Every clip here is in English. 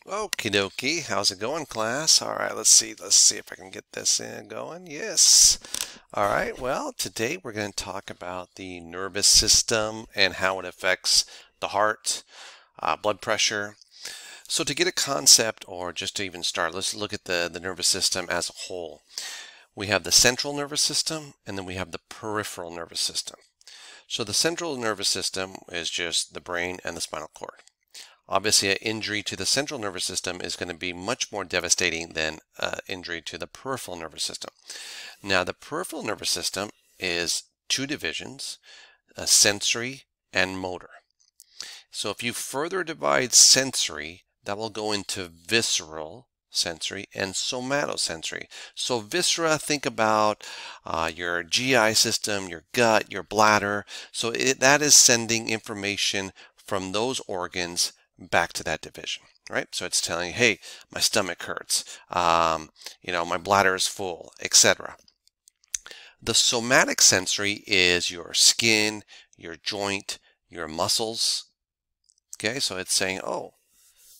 Okie dokie, how's it going, class? All right, let's see if I can get this going. Yes. All right, well, today we're going to talk about the nervous system and how it affects the heart, blood pressure. So to get a concept, or just to even start, let's look at the nervous system as a whole. We have the central nervous system, and then we have the peripheral nervous system. So the central nervous system is just the brain and the spinal cord. Obviously, an injury to the central nervous system is going to be much more devastating than injury to the peripheral nervous system. Now, the peripheral nervous system is two divisions, sensory and motor. So if you further divide sensory, that will go into visceral sensory and somatosensory. So viscera, think about your GI system, your gut, your bladder. So that is sending information from those organs back to that division, right? So it's telling you, hey, my stomach hurts, my bladder is full, etc. The somatic sensory is your skin, your joint, your muscles. Okay, so it's saying, oh,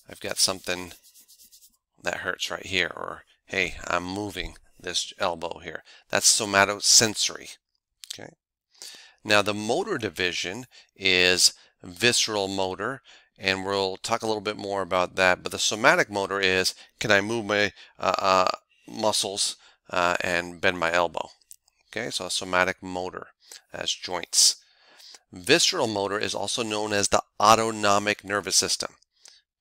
I've got something that hurts right here, or hey, I'm moving this elbow here. That's somatosensory. Okay. Now the motor division is visceral motor, and we'll talk a little bit more about that. But the somatic motor is, can I move my muscles and bend my elbow? Okay, so a somatic motor as joints. Visceral motor is also known as the autonomic nervous system.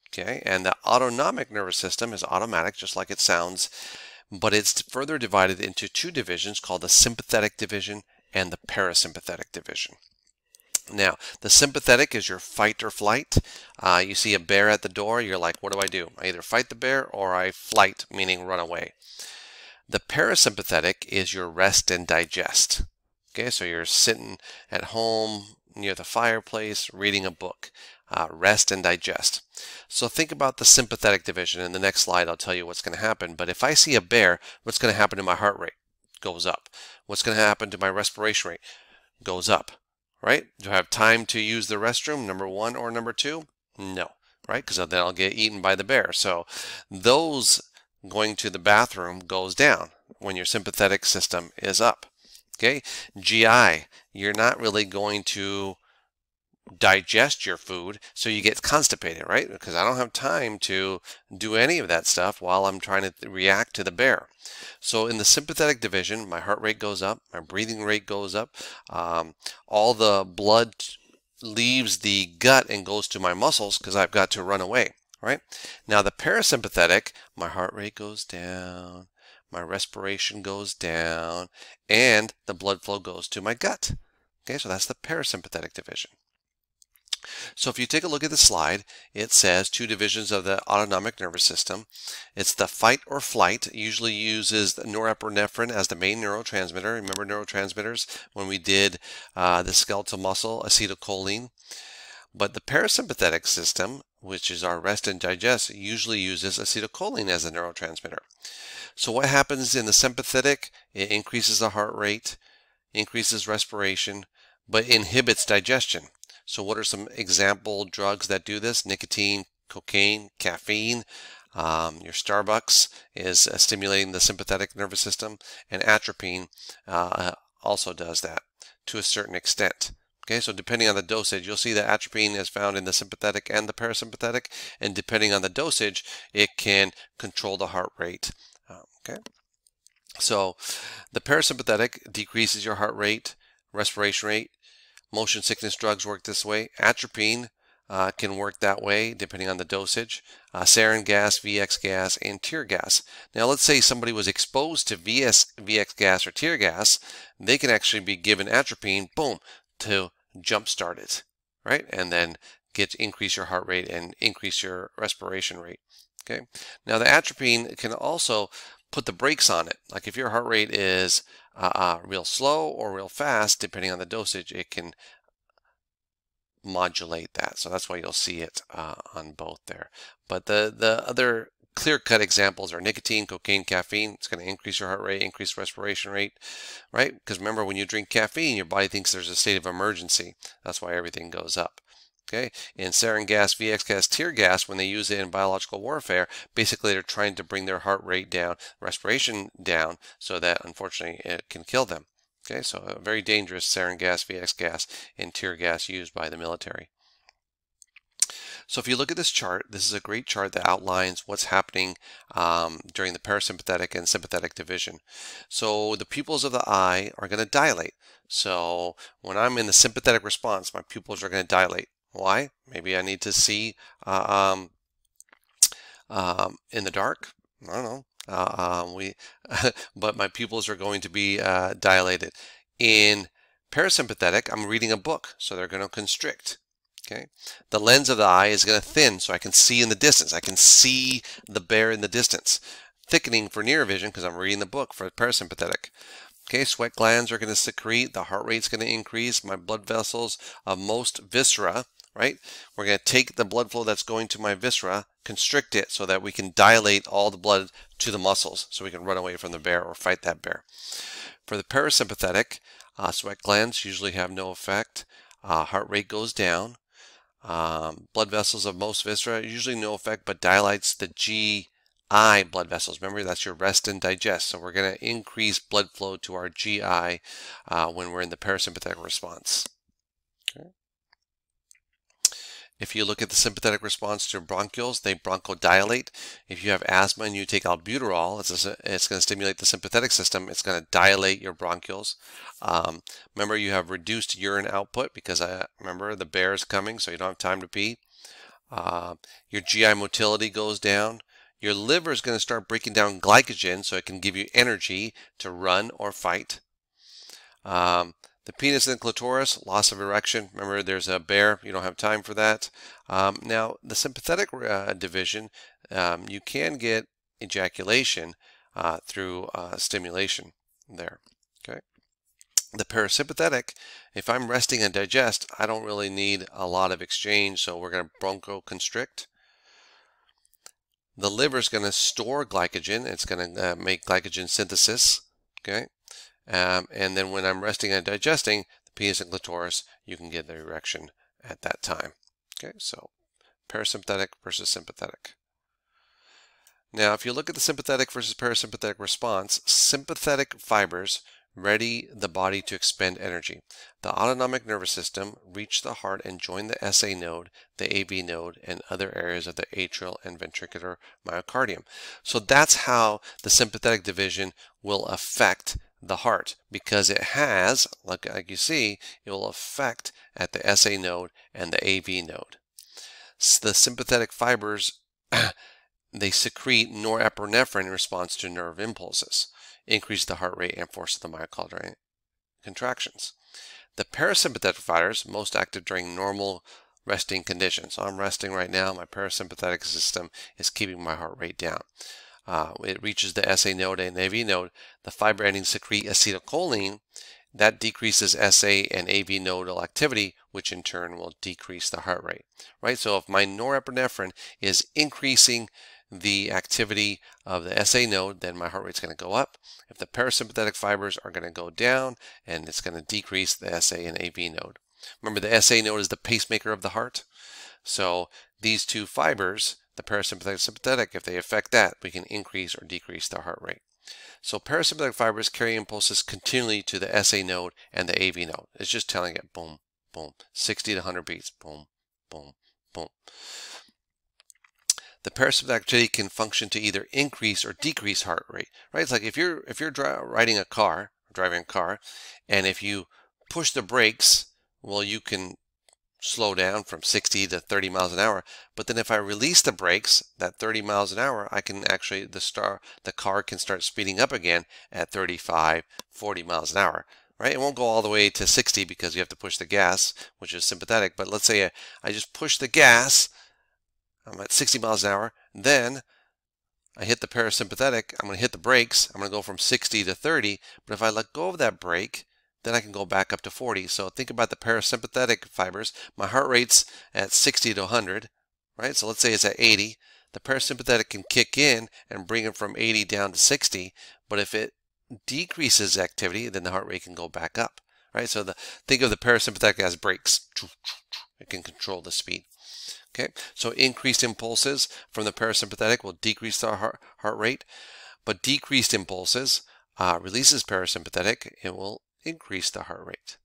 Okay, and the autonomic nervous system is automatic, just like it sounds, but it's further divided into two divisions called the sympathetic division and the parasympathetic division. Now, the sympathetic is your fight or flight. You see a bear at the door, you're like, what do? I either fight the bear or I flight, meaning run away. The parasympathetic is your rest and digest. Okay, so you're sitting at home near the fireplace reading a book. Rest and digest. So think about the sympathetic division. In the next slide, I'll tell you what's going to happen. But if I see a bear, what's going to happen to my heart rate? Goes up. What's going to happen to my respiration rate? Goes up. Right? Do I have time to use the restroom, number one or number two? No, right? Because then I'll get eaten by the bear. So those going to the bathroom goes down when your sympathetic system is up. Okay? GI, you're not really going to digest your food, so you get constipated, right? Because I don't have time to do any of that stuff while I'm trying to react to the bear. So in the sympathetic division, my heart rate goes up, my breathing rate goes up, all the blood leaves the gut and goes to my muscles because I've got to run away, right? Now the parasympathetic, my heart rate goes down, my respiration goes down, and the blood flow goes to my gut. Okay, so that's the parasympathetic division. So if you take a look at the slide, it says two divisions of the autonomic nervous system. It's the fight or flight, usually uses norepinephrine as the main neurotransmitter. Remember neurotransmitters when we did the skeletal muscle, acetylcholine? But the parasympathetic system, which is our rest and digest, usually uses acetylcholine as a neurotransmitter. So what happens in the sympathetic? It increases the heart rate, increases respiration, but inhibits digestion. So what are some example drugs that do this? Nicotine, cocaine, caffeine. Your Starbucks is stimulating the sympathetic nervous system, and atropine also does that to a certain extent. Okay, so depending on the dosage, you'll see that atropine is found in the sympathetic and the parasympathetic, and depending on the dosage, it can control the heart rate. Okay, so the parasympathetic decreases your heart rate, respiration rate. Motion sickness drugs work this way. Atropine can work that way depending on the dosage. Sarin gas, VX gas, and tear gas. Now let's say somebody was exposed to VX gas or tear gas. They can actually be given atropine, boom, to jumpstart it, right? And then increase your heart rate and increase your respiration rate. Okay. Now the atropine can also put the brakes on it. Like if your heart rate is real slow or real fast, depending on the dosage, it can modulate that. So that's why you'll see it on both there. But the other clear-cut examples are nicotine, cocaine, caffeine. It's going to increase your heart rate, increase respiration rate, right? Because remember, when you drink caffeine, your body thinks there's a state of emergency. That's why everything goes up. Okay, in sarin gas, VX gas, tear gas, when they use it in biological warfare, basically they're trying to bring their heart rate down, respiration down, so that unfortunately it can kill them. Okay, so a very dangerous sarin gas, VX gas, and tear gas used by the military. So if you look at this chart, this is a great chart that outlines what's happening during the parasympathetic and sympathetic division. So the pupils of the eye are going to dilate. So when I'm in the sympathetic response, my pupils are going to dilate. Why? Maybe I need to see in the dark. I don't know. But my pupils are going to be dilated. In parasympathetic, I'm reading a book, so they're going to constrict. Okay, the lens of the eye is going to thin, so I can see in the distance. I can see the bear in the distance. Thickening for near vision because I'm reading the book for parasympathetic. Okay, sweat glands are going to secrete. The heart rate's going to increase. My blood vessels of most viscera, right? We're going to take the blood flow that's going to my viscera, constrict it so that we can dilate all the blood to the muscles so we can run away from the bear or fight that bear. For the parasympathetic, sweat glands usually have no effect. Heart rate goes down. Blood vessels of most viscera usually no effect, but dilates the GI blood vessels. Remember, that's your rest and digest. So we're going to increase blood flow to our GI when we're in the parasympathetic response. Okay. If you look at the sympathetic response to bronchioles, they bronchodilate. If you have asthma and you take albuterol, it's going to stimulate the sympathetic system. It's going to dilate your bronchioles. Remember, you have reduced urine output because remember the bear is coming, so you don't have time to pee. Your GI motility goes down. Your liver is going to start breaking down glycogen so it can give you energy to run or fight. The penis and clitoris, loss of erection. Remember, there's a bear. You don't have time for that. Now, the sympathetic division, you can get ejaculation through stimulation there. Okay. The parasympathetic, if I'm resting and digest, I don't really need a lot of exchange, so we're going to bronchoconstrict. The liver is going to store glycogen. It's going to make glycogen synthesis. Okay. And then when I'm resting and digesting, the penis and clitoris, you can get the erection at that time. Okay, so parasympathetic versus sympathetic. Now, if you look at the sympathetic versus parasympathetic response, sympathetic fibers ready the body to expend energy. The autonomic nervous system reach the heart and join the SA node, the AV node, and other areas of the atrial and ventricular myocardium. So that's how the sympathetic division will affect the heart, because it has, like you see, it will affect at the SA node and the AV node. So the sympathetic fibers, they secrete norepinephrine in response to nerve impulses, increase the heart rate and force the myocardial contractions. The parasympathetic fibers, most active during normal resting conditions. So I'm resting right now, my parasympathetic system is keeping my heart rate down. It reaches the SA node and AV node. The fiber endings secrete acetylcholine. That decreases SA and AV nodal activity, which in turn will decrease the heart rate. Right? So if my norepinephrine is increasing the activity of the SA node, then my heart rate is going to go up. If the parasympathetic fibers are going to go down, and it's going to decrease the SA and AV node. Remember, the SA node is the pacemaker of the heart. So these two fibers, the parasympathetic and sympathetic, if they affect that, we can increase or decrease the heart rate. So parasympathetic fibers carry impulses continually to the SA node and the AV node. It's just telling it boom, boom, 60 to 100 beats, boom, boom, boom. The parasympathetic activity can function to either increase or decrease heart rate. Right? It's like if you're riding a car, driving a car, and if you push the brakes, well, you can slow down from 60 to 30 miles an hour. But then if I release the brakes, that 30 miles an hour, I can actually, the car can start speeding up again at 35, 40 miles an hour. Right? It won't go all the way to 60 because you have to push the gas, which is sympathetic. But let's say I just push the gas, I'm at 60 miles an hour, then I hit the parasympathetic, I'm going to hit the brakes, I'm going to go from 60 to 30, but if I let go of that brake, then I can go back up to 40. So think about the parasympathetic fibers. My heart rate's at 60 to 100, right? So let's say it's at 80. The parasympathetic can kick in and bring it from 80 down to 60, but if it decreases activity, then the heart rate can go back up, right? So think of the parasympathetic as brakes. It can control the speed. Okay, so increased impulses from the parasympathetic will decrease the heart rate, but decreased impulses releases parasympathetic, it will increase the heart rate.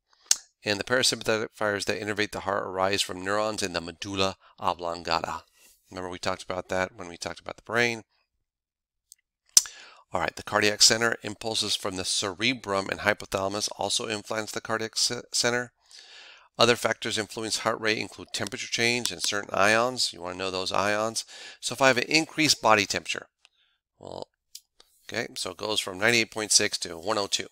And the parasympathetic fires that innervate the heart arise from neurons in the medulla oblongata. Remember we talked about that when we talked about the brain. All right, the cardiac center, impulses from the cerebrum and hypothalamus also influence the cardiac center. Other factors influence heart rate include temperature change and certain ions. You want to know those ions. So if I have an increased body temperature, well, okay, so it goes from 98.6 to 102.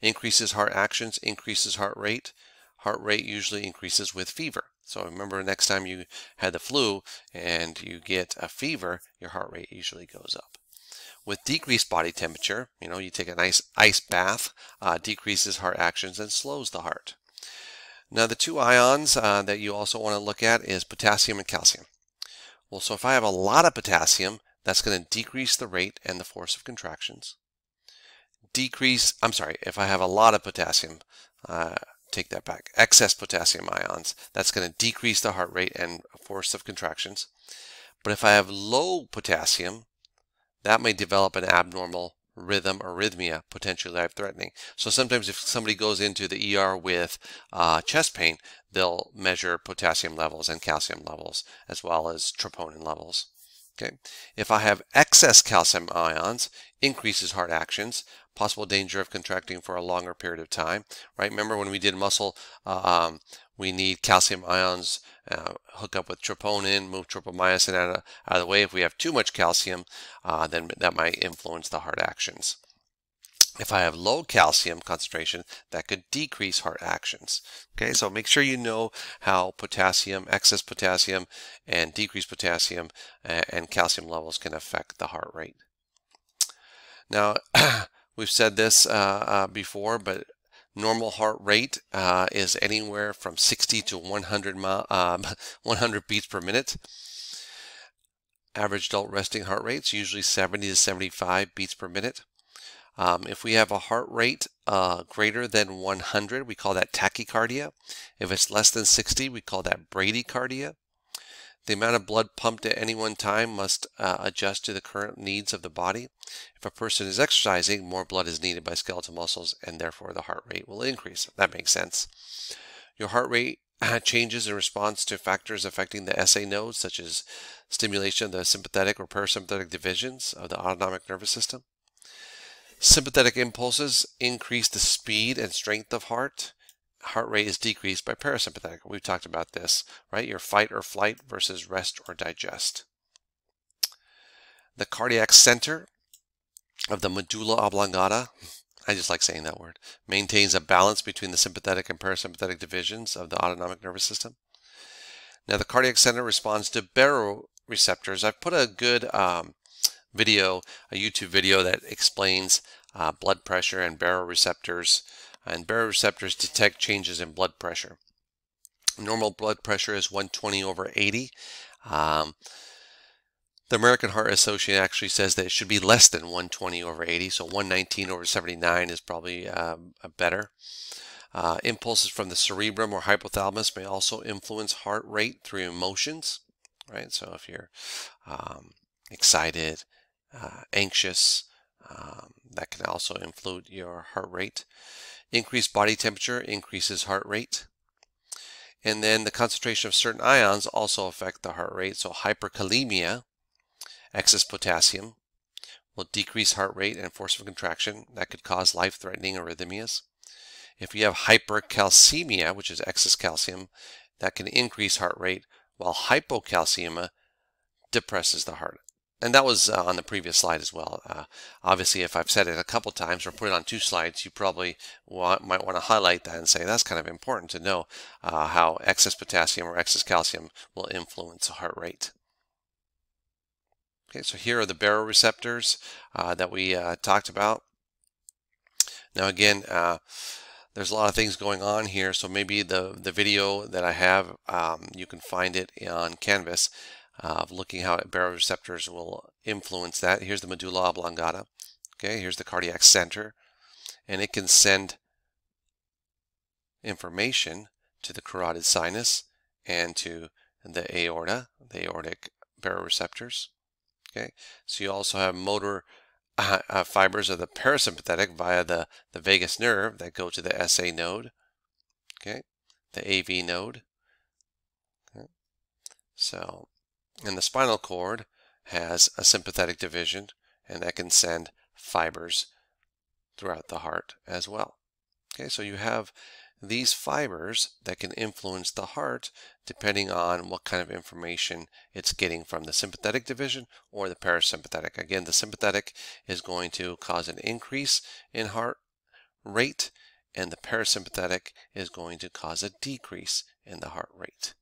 Increases heart actions, increases heart rate. Heart rate usually increases with fever. So remember, next time you had the flu and you get a fever, your heart rate usually goes up. With decreased body temperature, you take a nice ice bath, decreases heart actions and slows the heart. Now the two ions that you also want to look at is potassium and calcium. Well, so if I have a lot of potassium, that's going to decrease the rate and the force of contractions. If I have a lot of potassium, take that back, excess potassium ions, that's going to decrease the heart rate and force of contractions. But if I have low potassium, that may develop an abnormal rhythm or arrhythmia, potentially life-threatening. So sometimes if somebody goes into the ER with chest pain, they'll measure potassium levels and calcium levels as well as troponin levels. Okay. If I have excess calcium ions, increases heart actions, possible danger of contracting for a longer period of time. Right? Remember when we did muscle, we need calcium ions, hook up with troponin, move tropomyosin out of the way. If we have too much calcium, then that might influence the heart actions. If I have low calcium concentration, that could decrease heart actions. Okay, so make sure you know how potassium, excess potassium, and decreased potassium and calcium levels can affect the heart rate. Now, we've said this before, but normal heart rate is anywhere from 60 to 100 beats per minute. Average adult resting heart rate is usually 70 to 75 beats per minute. If we have a heart rate greater than 100, we call that tachycardia. If it's less than 60, we call that bradycardia. The amount of blood pumped at any one time must adjust to the current needs of the body. If a person is exercising, more blood is needed by skeletal muscles, and therefore the heart rate will increase. That makes sense. Your heart rate changes in response to factors affecting the SA nodes, such as stimulation of the sympathetic or parasympathetic divisions of the autonomic nervous system. Sympathetic impulses increase the speed and strength of heart. Heart rate is decreased by parasympathetic. We've talked about this, right? Your fight or flight versus rest or digest. The cardiac center of the medulla oblongata, I just like saying that word, maintains a balance between the sympathetic and parasympathetic divisions of the autonomic nervous system. Now the cardiac center responds to baroreceptors. I've put a good video, a YouTube video that explains blood pressure and baroreceptors. And baroreceptors detect changes in blood pressure. Normal blood pressure is 120/80. The American Heart Association actually says that it should be less than 120/80, so 119/79 is probably better. Impulses from the cerebrum or hypothalamus may also influence heart rate through emotions, right? So if you're excited, anxious, that can also influence your heart rate. Increased body temperature increases heart rate. And then the concentration of certain ions also affect the heart rate. So hyperkalemia, excess potassium, will decrease heart rate and force of contraction. That could cause life-threatening arrhythmias. If you have hypercalcemia, which is excess calcium, that can increase heart rate, while hypocalcemia depresses the heart. And that was on the previous slide as well. Obviously, if I've said it a couple times or put it on 2 slides, you probably might want to highlight that and say that's kind of important to know how excess potassium or excess calcium will influence the heart rate. Okay, so here are the baroreceptors that we talked about. Now again, there's a lot of things going on here, so maybe the video that I have, you can find it on Canvas. Of looking how baroreceptors will influence that. Here's the medulla oblongata. Okay, here's the cardiac center, and it can send information to the carotid sinus and to the aorta, the aortic baroreceptors. Okay, so you also have motor fibers of the parasympathetic via the vagus nerve that go to the SA node, okay, the AV node. Okay. So, and the spinal cord has a sympathetic division, and that can send fibers throughout the heart as well. Okay, so you have these fibers that can influence the heart depending on what kind of information it's getting from the sympathetic division or the parasympathetic. Again, the sympathetic is going to cause an increase in heart rate, and the parasympathetic is going to cause a decrease in the heart rate.